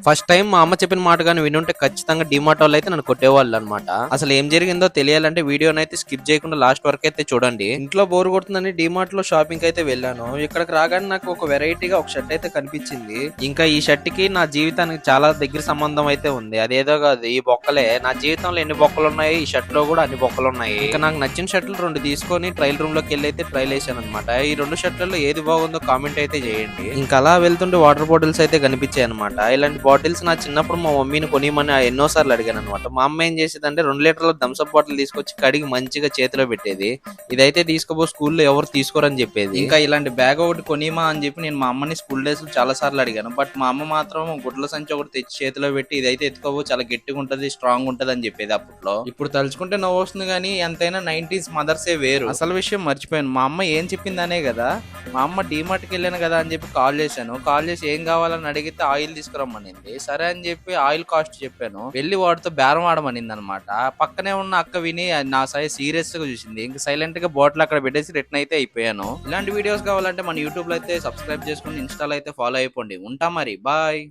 First time మా అమ్మ చెప్పిన మాట గాని వినుంటే ఖచ్చితంగా డీమార్ట్ వాళ్ళు అయితే నన్ను కొట్టేవాళ్ళు అనమాట. అసలు ఏం జరిగిందో తెలియాలంటే వీడియోనైతే స్కిప్ చేయకుండా లాస్ట్ వరకు అయితే చూడండి. ఇంట్లో బోర్ కొడుతుందని డీమార్ట్ లో షాపింగ్ అయితే వెళ్ళాను. ఇక్కడికి రాగానే నాకు ఒక వెరైటీగా ఒక షర్ట్ అయితే కనిపించింది. ఇంకా ఈ షర్ట్ కి నా జీవితానికి చాలా దగ్గర సంబంధం అయితే ఉంది. అదేదో కాదు, ఈ బొక్కలే నా జీవితంలో ఎన్ని బొక్కలు ఉన్నాయి, ఈ షర్ట్ లో కూడా అన్ని బొక్కలు ఉన్నాయి. ఇంకా నాకు నచ్చిన షర్ట్లు 2 తీసుకొని ట్రయల్ రూమ్ లోకి వెళ్ళి అయితే ట్రైల్ వేసాను అనమాట. ఈ 2 షర్ట్లలో ఏది బాగుందో కామెంట్ అయితే చేయండి. ఇంకా అలా వెళ్తుంటే వాటర్ బాటిల్స్ అయితే కనిపించాయి అనమాట. ఇలాంటి బాటిల్స్ నా చిన్నప్పుడు మా మమ్మీని కొనిమని ఎన్నో సార్లు అడిగాను అనమాట. మా అమ్మ ఏం చేసేదంటే 2 లీటర్ల థమ్స్అప్ బాటిల్ తీసుకొచ్చి కడిగి మంచిగా చేతిలో పెట్టేది. ఇదైతే తీసుకోబో, స్కూల్లో ఎవరు తీసుకోరని చెప్పేది. ఇంకా ఇలాంటి బ్యాగ్ ఒకటి కొనిమా అని చెప్పి నేను మా అమ్మని స్కూల్ డేస్ లో చాలా సార్లు అడిగాను. బట్ మా అమ్మ మాత్రం గుడ్ల సంచి ఒకటి తెచ్చి చేతిలో పెట్టి ఇదైతే ఎత్తుకోబో, చాలా గట్టిగా ఉంటది, స్ట్రాంగ్ ఉంటది అని చెప్పేది అప్పట్లో. ఇప్పుడు తలుచుకుంటే నవ్వు వస్తుంది కానీ ఎంతైనా 90s మదర్సే వేరు. అసలు విషయం మర్చిపోయాను, మా అమ్మ ఏం చెప్పిందనే కదా. మా అమ్మ డీమార్ట్కి వెళ్ళాను కదా అని చెప్పి కాల్ చేశాను. కాల్ చేసి ఏం కావాలని అడిగితే ఆయిల్ తీసుకురమ్మనింది. సరే అని చెప్పి ఆయిల్ కాస్ట్ చెప్పాను. వెళ్ళి వాడితో బేరం ఆడమనింది అనమాట. పక్కనే ఉన్న అక్క విని నా సైజ్ సీరియస్ గా చూసింది. ఇంకా సైలెంట్ గా బాటిల్ అక్కడ పెట్టేసి రిటర్న్ అయితే అయిపోయాను. ఇలాంటి వీడియోస్ కావాలంటే మన యూట్యూబ్ లో అయితే సబ్స్క్రైబ్ చేసుకుని ఇన్స్టాలో అయితే ఫాలో అయిపోండి. ఉంటా మరి, బాయ్.